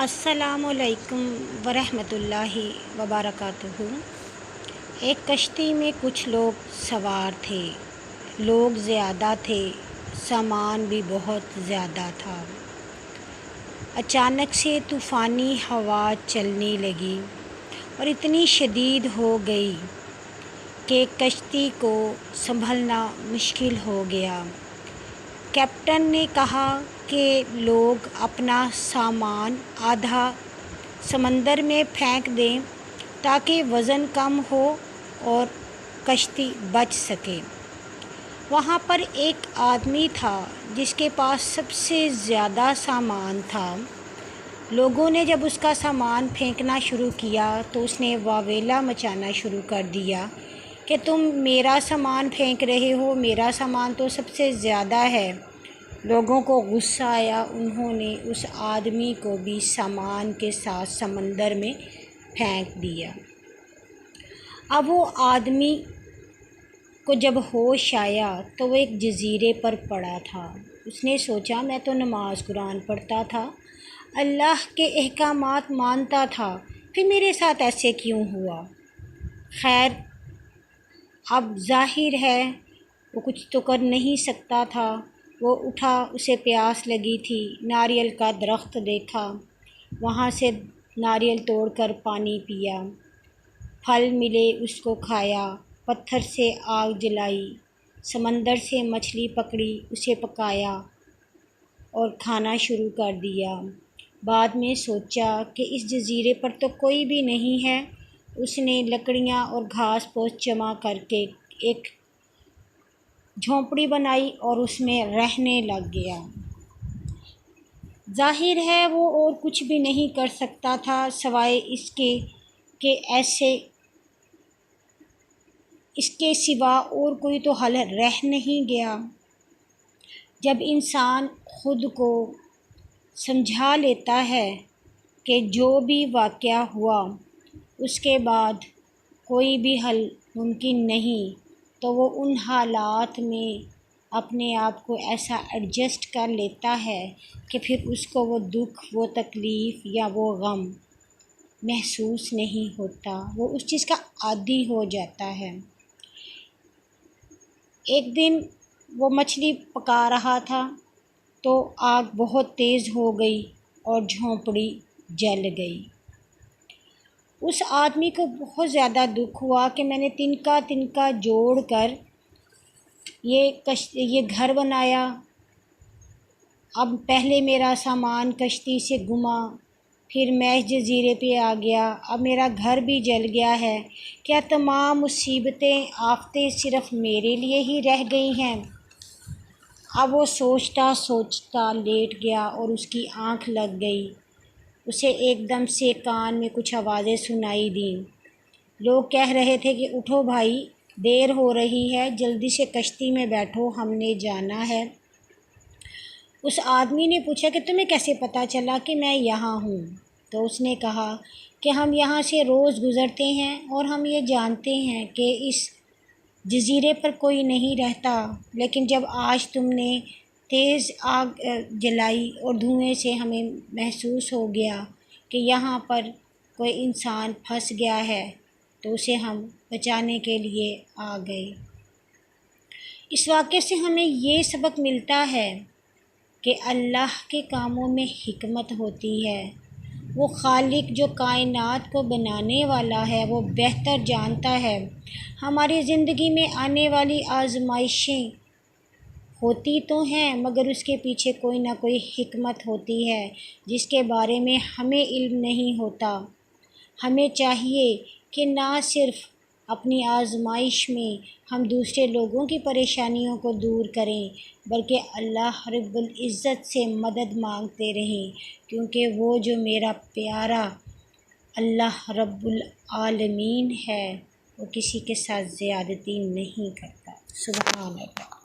السلام علیکم ورحمۃ اللہ وبرکاتہ۔ ایک کشتی میں کچھ لوگ سوار تھے۔ لوگ زیادہ تھے، سامان بھی بہت زیادہ تھا۔ اچانک سے طوفانی ہوا چلنے لگی اور اتنی شدید ہو گئی کہ کشتی کو سنبھلنا مشکل ہو گیا۔ کیپٹن نے کہا کہ لوگ اپنا سامان آدھا سمندر میں پھینک دیں تاکہ وزن کم ہو اور کشتی بچ سکے۔ وہاں پر ایک آدمی تھا جس کے پاس سب سے زیادہ سامان تھا۔ لوگوں نے جب اس کا سامان پھینکنا شروع کیا تو اس نے واویلا مچانا شروع کر دیا کہ تم میرا سامان پھینک رہے ہو، میرا سامان تو سب سے زیادہ ہے۔ لوگوں کو غصہ آیا، انہوں نے اس آدمی کو بھی سامان کے ساتھ سمندر میں پھینک دیا۔ اب وہ آدمی کو جب ہوش آیا تو وہ ایک جزیرے پر پڑا تھا۔ اس نے سوچا میں تو نماز قرآن پڑھتا تھا، اللہ کے احکامات مانتا تھا، پھر میرے ساتھ ایسے کیوں ہوا؟ خیر، اب ظاہر ہے وہ کچھ تو کر نہیں سکتا تھا۔ وہ اٹھا، اسے پیاس لگی تھی، ناریل کا درخت دیکھا، وہاں سے ناریل توڑ کر پانی پیا، پھل ملے اس کو کھایا، پتھر سے آگ جلائی، سمندر سے مچھلی پکڑی، اسے پکایا اور کھانا شروع کر دیا۔ بعد میں سوچا کہ اس جزیرے پر تو کوئی بھی نہیں ہے۔ اس نے لکڑیاں اور گھاس پھوس جمع کر کے ایک جھونپڑی بنائی اور اس میں رہنے لگ گیا۔ ظاہر ہے وہ اور کچھ بھی نہیں کر سکتا تھا سوائے اس کے سوا اور کوئی تو حل رہ نہیں گیا۔ جب انسان خود کو سمجھا لیتا ہے کہ جو بھی واقعہ ہوا اس کے بعد کوئی بھی حل ممکن نہیں، تو وہ ان حالات میں اپنے آپ کو ایسا ایڈجسٹ کر لیتا ہے کہ پھر اس کو وہ دکھ، وہ تکلیف یا وہ غم محسوس نہیں ہوتا، وہ اس چیز کا عادی ہو جاتا ہے۔ ایک دن وہ مچھلی پکا رہا تھا تو آگ بہت تیز ہو گئی اور جھونپڑی جل گئی۔ اس آدمی کو بہت زیادہ دکھ ہوا کہ میں نے تنکا تنکا جوڑ کر یہ گھر بنایا، اب پہلے میرا سامان کشتی سے گما، پھر میں اس جزیرے پہ آ گیا، اب میرا گھر بھی جل گیا ہے، کیا تمام مصیبتیں آفتیں صرف میرے لیے ہی رہ گئی ہیں؟ اب وہ سوچتا سوچتا لیٹ گیا اور اس کی آنکھ لگ گئی۔ اسے ایک دم سے کان میں کچھ آوازیں سنائی دیں۔ لوگ کہہ رہے تھے کہ اٹھو بھائی، دیر ہو رہی ہے، جلدی سے کشتی میں بیٹھو، ہم نے جانا ہے۔ اس آدمی نے پوچھا کہ تمہیں کیسے پتہ چلا کہ میں یہاں ہوں؟ تو اس نے کہا کہ ہم یہاں سے روز گزرتے ہیں اور ہم یہ جانتے ہیں کہ اس جزیرے پر کوئی نہیں رہتا، لیکن جب آج تم نے تیز آگ جلائی اور دھوئیں سے ہمیں محسوس ہو گیا کہ یہاں پر کوئی انسان پھنس گیا ہے، تو اسے ہم بچانے کے لیے آ گئے۔ اس واقعے سے ہمیں یہ سبق ملتا ہے کہ اللہ کے کاموں میں حکمت ہوتی ہے۔ وہ خالق جو کائنات کو بنانے والا ہے وہ بہتر جانتا ہے۔ ہماری زندگی میں آنے والی آزمائشیں ہوتی تو ہیں، مگر اس کے پیچھے کوئی نہ کوئی حکمت ہوتی ہے جس کے بارے میں ہمیں علم نہیں ہوتا۔ ہمیں چاہیے کہ نہ صرف اپنی آزمائش میں ہم دوسرے لوگوں کی پریشانیوں کو دور کریں، بلکہ اللہ رب العزت سے مدد مانگتے رہیں، کیونکہ وہ جو میرا پیارا اللہ رب العالمین ہے وہ کسی کے ساتھ زیادتی نہیں کرتا۔ سبحان اللہ۔